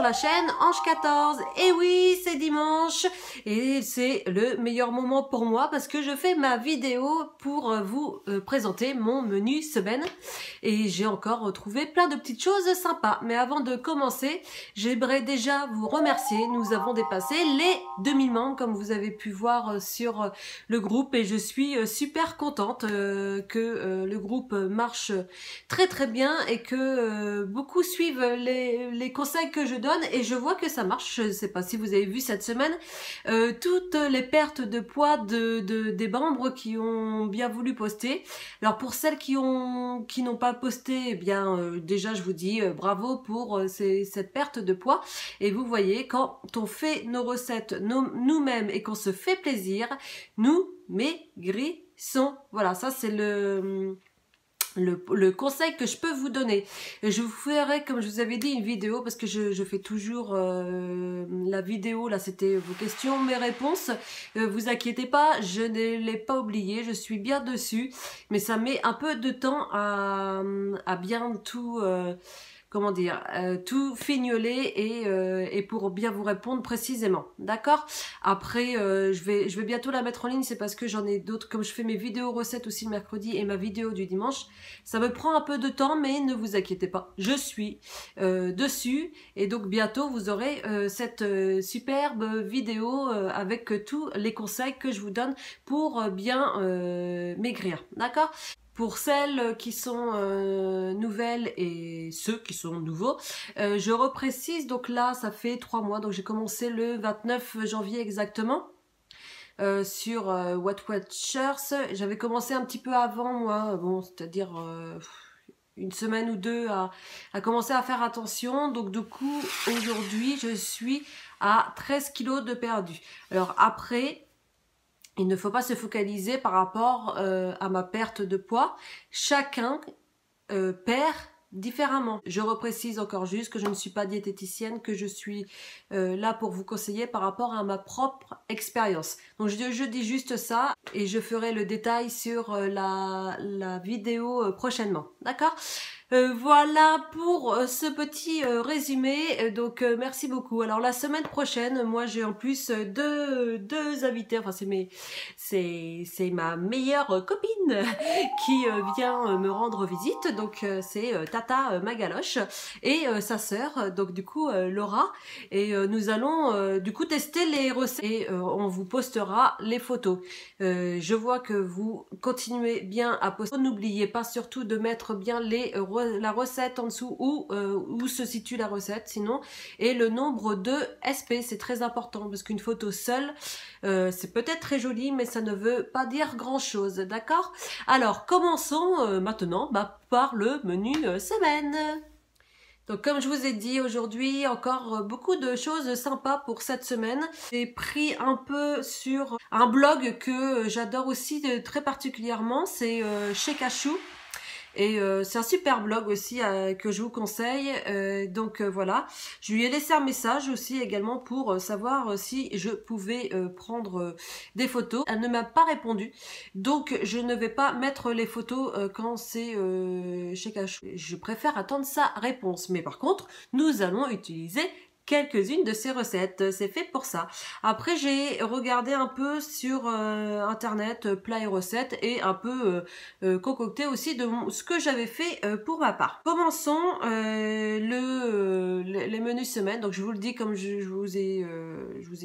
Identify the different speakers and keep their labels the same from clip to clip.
Speaker 1: la chaîne Ange 14. Et oui, c'est dimanche et c'est le meilleur moment pour moi parce que je fais ma vidéo pour vous présenter mon menu semaine et j'ai encore trouvé plein de petites choses sympas. Mais avant de commencer, j'aimerais déjà vous remercier. Nous avons dépassé les 2000 membres comme vous avez pu voir sur le groupe et je suis super contente que le groupe marche très bien et que beaucoup suivent les conseils que je donne et je vois que ça marche. Je ne sais pas si vous avez vu cette semaine toutes les pertes de poids des membres qui ont bien voulu poster. Alors pour celles qui n'ont pas posté, eh bien déjà je vous dis bravo pour cette perte de poids. Et vous voyez, quand on fait nos recettes nous-mêmes et qu'on se fait plaisir, nous maigrissons. Voilà, ça c'est le conseil que je peux vous donner. Je vous ferai, comme je vous avais dit, une vidéo parce que je fais toujours la vidéo, là c'était vos questions, mes réponses. Vous inquiétez pas, je ne l'ai pas oublié, je suis bien dessus, mais ça met un peu de temps à bien tout... comment dire, tout fignoler et pour bien vous répondre précisément, d'accord. Après je vais bientôt la mettre en ligne, c'est parce que j'en ai d'autres, comme je fais mes vidéos recettes aussi le mercredi et ma vidéo du dimanche, ça me prend un peu de temps, mais ne vous inquiétez pas, je suis dessus et donc bientôt vous aurez cette superbe vidéo avec tous les conseils que je vous donne pour bien maigrir, d'accord. Pour celles qui sont nouvelles et ceux qui sont nouveaux, je reprécise, donc là ça fait 3 mois, donc j'ai commencé le 29 janvier exactement sur What Watchers. J'avais commencé un petit peu avant moi, bon c'est-à-dire une semaine ou deux à commencer à faire attention, donc du coup aujourd'hui je suis à 13 kilos de perdu. Alors après, il ne faut pas se focaliser par rapport à ma perte de poids. Chacun perd différemment. Je reprécise encore juste que je ne suis pas diététicienne, que je suis là pour vous conseiller par rapport à ma propre expérience. Donc je dis juste ça et je ferai le détail sur la vidéo prochainement. D'accord ? Voilà pour ce petit résumé, donc merci beaucoup. Alors la semaine prochaine, moi j'ai en plus deux invités, enfin c'est ma meilleure copine qui vient me rendre visite, donc c'est Tata Magaloche et sa sœur, donc du coup Laura, et nous allons du coup tester les recettes et on vous postera les photos. Je vois que vous continuez bien à poster, n'oubliez pas surtout de mettre bien la recette en dessous où se situe la recette sinon, et le nombre de SP, c'est très important parce qu'une photo seule c'est peut-être très joli mais ça ne veut pas dire grand chose, d'accord. Alors commençons maintenant par le menu semaine. Donc comme je vous ai dit, aujourd'hui encore beaucoup de choses sympas pour cette semaine. J'ai pris un peu sur un blog que j'adore aussi très particulièrement, c'est Chez Cachou. Et c'est un super blog aussi que je vous conseille. Donc voilà, je lui ai laissé un message aussi également pour savoir si je pouvais prendre des photos. Elle ne m'a pas répondu, donc je ne vais pas mettre les photos quand c'est chez Cachou. Je préfère attendre sa réponse. Mais par contre, nous allons utiliser quelques-unes de ces recettes, c'est fait pour ça. Après j'ai regardé un peu sur internet plats et recettes et un peu concocté aussi de ce que j'avais fait pour ma part. Commençons les menus semaine. Donc je vous le dis comme je vous ai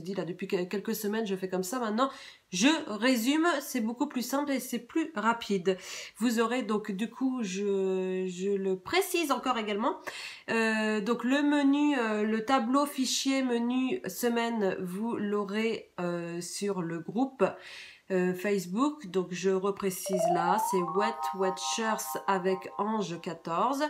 Speaker 1: dit là depuis quelques semaines, je fais comme ça maintenant. Je résume, c'est beaucoup plus simple et c'est plus rapide. Vous aurez donc du coup, je le précise encore également, donc le menu, le tableau fichier menu semaine, vous l'aurez sur le groupe Facebook, donc je reprécise là, c'est What Watchers avec Ange 14.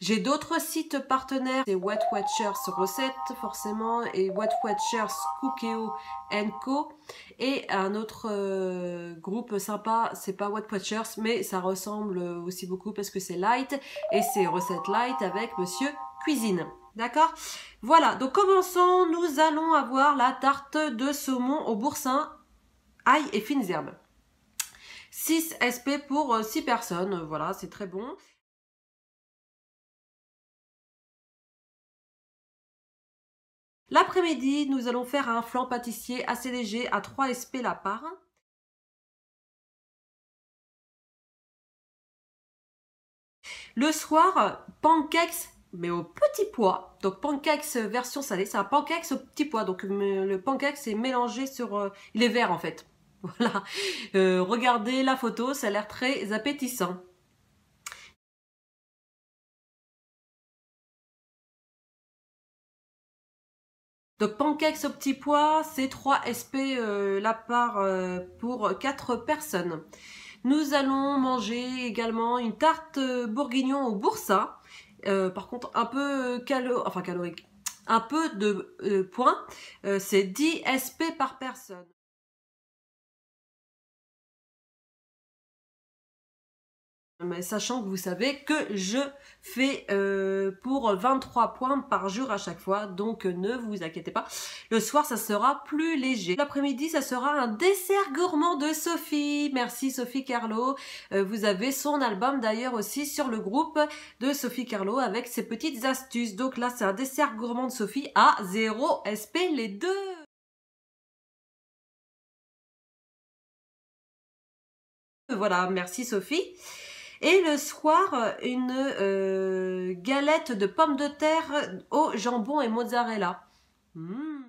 Speaker 1: J'ai d'autres sites partenaires, c'est What Watchers Recettes forcément et What Watchers Cookéo Co. Et un autre groupe sympa, c'est pas What Watchers, mais ça ressemble aussi beaucoup parce que c'est light et c'est Recettes Light avec Monsieur Cuisine. D'accord? Voilà, donc commençons, nous allons avoir la tarte de saumon au boursin, ail et fines herbes. 6 SP pour 6 personnes, voilà, c'est très bon. L'après-midi, nous allons faire un flan pâtissier assez léger à 3 SP la part. Le soir, pancakes, mais au petit pois. Donc pancakes version salée, c'est un pancakes au petit pois. Donc le pancakes est mélangé sur... il est vert en fait. Voilà. Regardez la photo, ça a l'air très appétissant. Donc pancakes au petit pois, c'est 3 SP la part pour 4 personnes. Nous allons manger également une tarte bourguignon au boursin. Par contre, un peu calorique. Un peu de points. C'est 10 SP par personne. Mais sachant que vous savez que je fais pour 23 points par jour à chaque fois, donc ne vous inquiétez pas. Le soir, ça sera plus léger. L'après-midi, ça sera un dessert gourmand de Sophie. Merci Sophie Carlo. Vous avez son album d'ailleurs aussi sur le groupe de Sophie Carlo avec ses petites astuces. Donc là, c'est un dessert gourmand de Sophie à 0 SP les deux. Voilà, merci Sophie. Et le soir, une galette de pommes de terre au jambon et mozzarella. Mmh.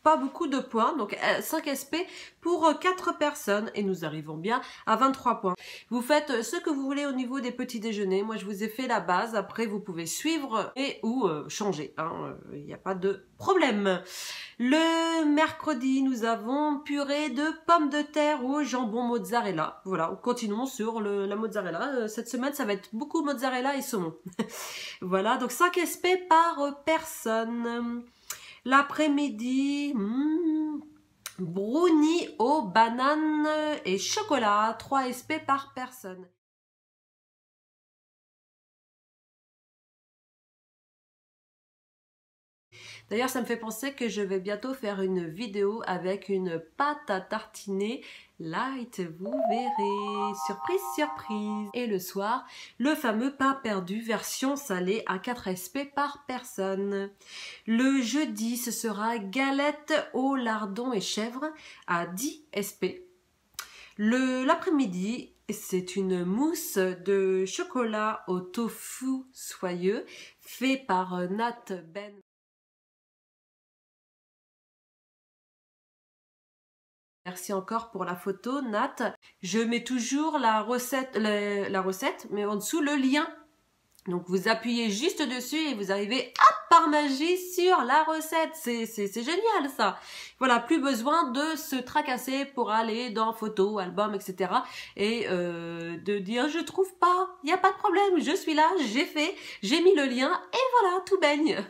Speaker 1: Pas beaucoup de points, donc 5 SP pour 4 personnes et nous arrivons bien à 23 points. Vous faites ce que vous voulez au niveau des petits déjeuners. Moi, je vous ai fait la base. Après, vous pouvez suivre et ou changer. Il n'y a pas de problème. Le mercredi, nous avons purée de pommes de terre au jambon mozzarella. Voilà, continuons sur la mozzarella. Cette semaine, ça va être beaucoup mozzarella et saumon. Voilà, donc 5 SP par personne. L'après-midi, brownie aux bananes et chocolat, 3 SP par personne. D'ailleurs, ça me fait penser que je vais bientôt faire une vidéo avec une pâte à tartiner light, vous verrez. Surprise, surprise. Et le soir, le fameux pain perdu version salée à 4 SP par personne. Le jeudi, ce sera galette au lardon et chèvre à 10 SP. L'après-midi, c'est une mousse de chocolat au tofu soyeux fait par Nat Ben. Merci encore pour la photo, Nat. Je mets toujours la recette, mais en dessous le lien. Donc vous appuyez juste dessus et vous arrivez hop, par magie sur la recette. C'est génial ça. Voilà, plus besoin de se tracasser pour aller dans photo, album, etc. Et de dire je trouve pas, il n'y a pas de problème, je suis là, j'ai fait, j'ai mis le lien et voilà, tout baigne.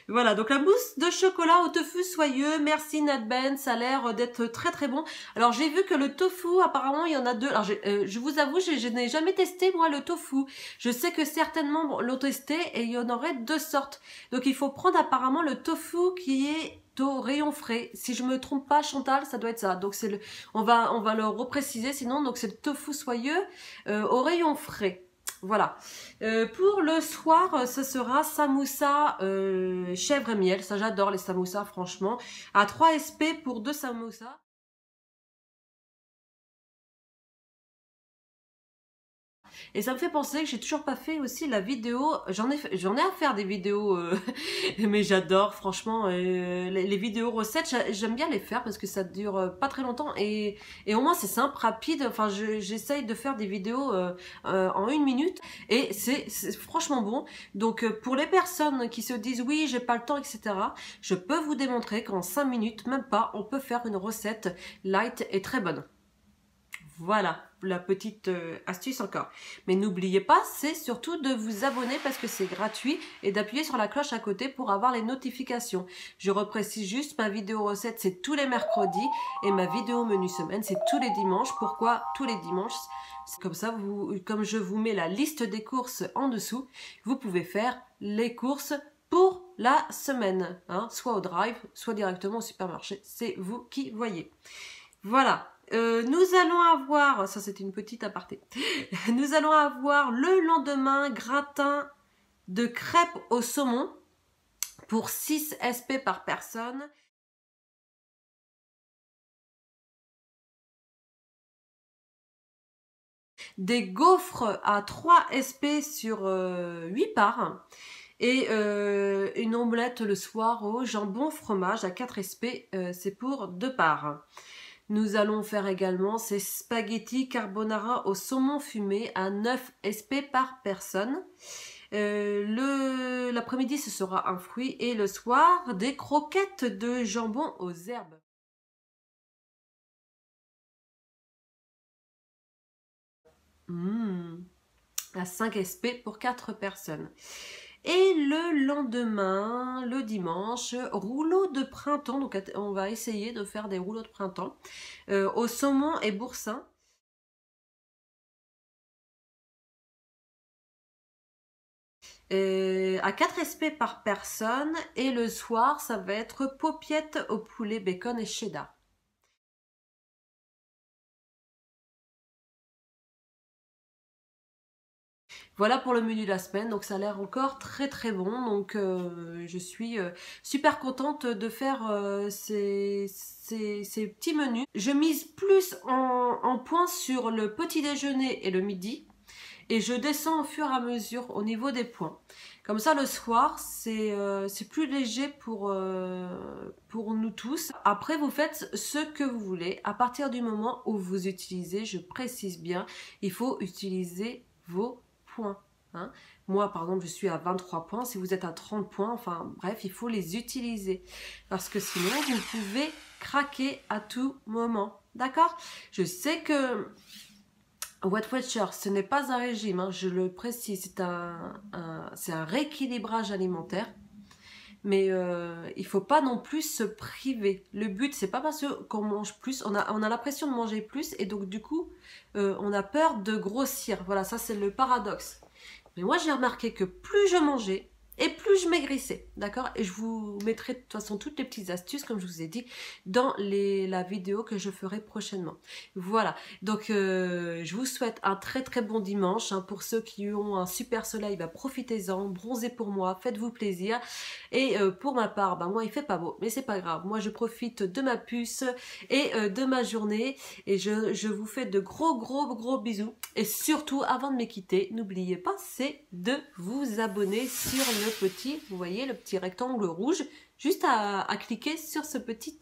Speaker 1: Voilà, donc la mousse de chocolat au tofu soyeux, merci Nat Ben, ça a l'air d'être très très bon. Alors j'ai vu que le tofu, apparemment il y en a deux. Alors je vous avoue, je n'ai jamais testé moi le tofu. Je sais que certainement l'ont testé et il y en aurait 2 sortes. Donc il faut prendre apparemment le tofu qui est au rayon frais. Si je me trompe pas, Chantal, ça doit être ça. Donc c'est on va le repréciser sinon. Donc c'est le tofu soyeux au rayon frais. Voilà. Pour le soir, ce sera samoussa chèvre et miel. Ça, j'adore les samoussas, franchement. À 3 SP pour 2 samoussas. Et ça me fait penser que j'ai toujours pas fait aussi la vidéo. J'en ai à faire des vidéos, mais j'adore franchement les vidéos recettes. J'aime bien les faire parce que ça dure pas très longtemps et au moins c'est simple, rapide. Enfin, j'essaye de faire des vidéos en 1 minute et c'est franchement bon. Donc pour les personnes qui se disent oui, j'ai pas le temps, etc. Je peux vous démontrer qu'en 5 minutes, même pas, on peut faire une recette light et très bonne. Voilà, la petite astuce encore. Mais n'oubliez pas, c'est surtout de vous abonner parce que c'est gratuit et d'appuyer sur la cloche à côté pour avoir les notifications. Je reprécise juste, ma vidéo recette, c'est tous les mercredis et ma vidéo menu semaine, c'est tous les dimanches. Pourquoi tous les dimanches? C'est comme ça, comme je vous mets la liste des courses en dessous, vous pouvez faire les courses pour la semaine, hein, soit au drive, soit directement au supermarché. C'est vous qui voyez. Voilà. Nous allons avoir, ça c'est une petite aparté, nous allons avoir le lendemain gratin de crêpes au saumon pour 6 SP par personne. Des gaufres à 3 SP sur 8 parts. Et une omelette le soir au jambon fromage à 4 SP, c'est pour 2 parts. Nous allons faire également ces spaghettis carbonara au saumon fumé à 9 SP par personne. L'après-midi, ce sera un fruit et le soir, des croquettes de jambon aux herbes. À 5 SP pour 4 personnes. Et le lendemain, le dimanche, rouleau de printemps. Donc on va essayer de faire des rouleaux de printemps au saumon et boursin. À 4 SP par personne. Et le soir, ça va être paupiettes au poulet, bacon et cheddar. Voilà pour le menu de la semaine, donc ça a l'air encore très très bon, donc je suis super contente de faire ces petits menus. Je mise plus en point sur le petit déjeuner et le midi, et je descends au fur et à mesure au niveau des points. Comme ça le soir, c'est plus léger pour nous tous. Après vous faites ce que vous voulez, à partir du moment où vous utilisez, je précise bien, il faut utiliser vos points. Hein. Moi, par exemple, je suis à 23 points. Si vous êtes à 30 points, enfin bref, il faut les utiliser. Parce que sinon, vous pouvez craquer à tout moment. D'accord? Je sais que Weight Watchers, ce n'est pas un régime, hein, je le précise, c'est un rééquilibrage alimentaire. Mais il faut pas non plus se priver. Le but, c'est pas parce qu'on mange plus, on a l'impression de manger plus et donc du coup, on a peur de grossir. Voilà, ça c'est le paradoxe. Mais moi, j'ai remarqué que plus je mangeais, et plus je maigrissais, d'accord? Et je vous mettrai de toute façon toutes les petites astuces, comme je vous ai dit, dans la vidéo que je ferai prochainement. Voilà, donc je vous souhaite un très très bon dimanche. Hein, pour ceux qui ont un super soleil, bah, profitez-en, bronzez pour moi, faites-vous plaisir. Et pour ma part, bah, moi il fait pas beau, mais c'est pas grave. Moi je profite de ma puce et de ma journée. Et je vous fais de gros bisous. Et surtout, avant de me quitter, n'oubliez pas, c'est de vous abonner sur le petit, vous voyez le petit rectangle rouge, juste à cliquer sur ce petit,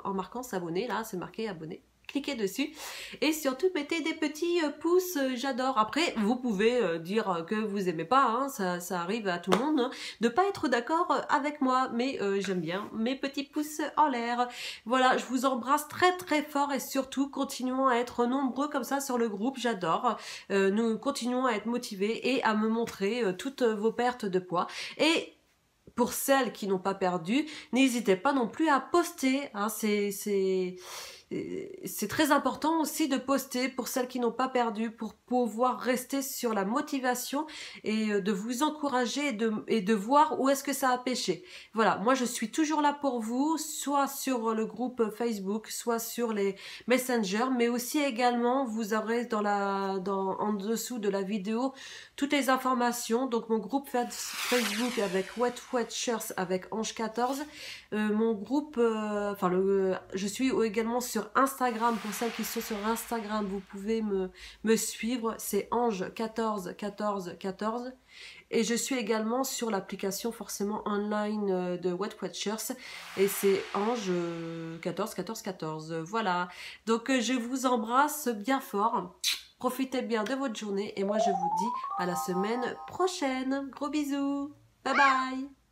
Speaker 1: en marquant s'abonner, là c'est marqué abonner. Cliquez dessus et surtout mettez des petits pouces, j'adore. Après, vous pouvez dire que vous aimez pas, hein, ça arrive à tout le monde, hein, de pas être d'accord avec moi, mais j'aime bien mes petits pouces en l'air. Voilà, je vous embrasse très très fort et surtout continuons à être nombreux comme ça sur le groupe, j'adore. Nous continuons à être motivés et à me montrer toutes vos pertes de poids. Et pour celles qui n'ont pas perdu, n'hésitez pas non plus à poster, hein, c'est très important aussi de poster pour celles qui n'ont pas perdu, pour pouvoir rester sur la motivation et de vous encourager et de voir où est-ce que ça a pêché. Voilà, moi je suis toujours là pour vous, soit sur le groupe Facebook, soit sur les Messenger, mais aussi également vous aurez en dessous de la vidéo toutes les informations. Donc mon groupe Facebook avec Weight Watchers avec Ange 14, mon groupe, je suis également sur Instagram. Pour celles qui sont sur Instagram, vous pouvez me suivre, c'est Ange 14 14 14. Et je suis également sur l'application forcément online de Weight Watchers et c'est Ange 14 14 14. Voilà, donc je vous embrasse bien fort. Profitez bien de votre journée et moi je vous dis à la semaine prochaine. Gros bisous. Bye bye.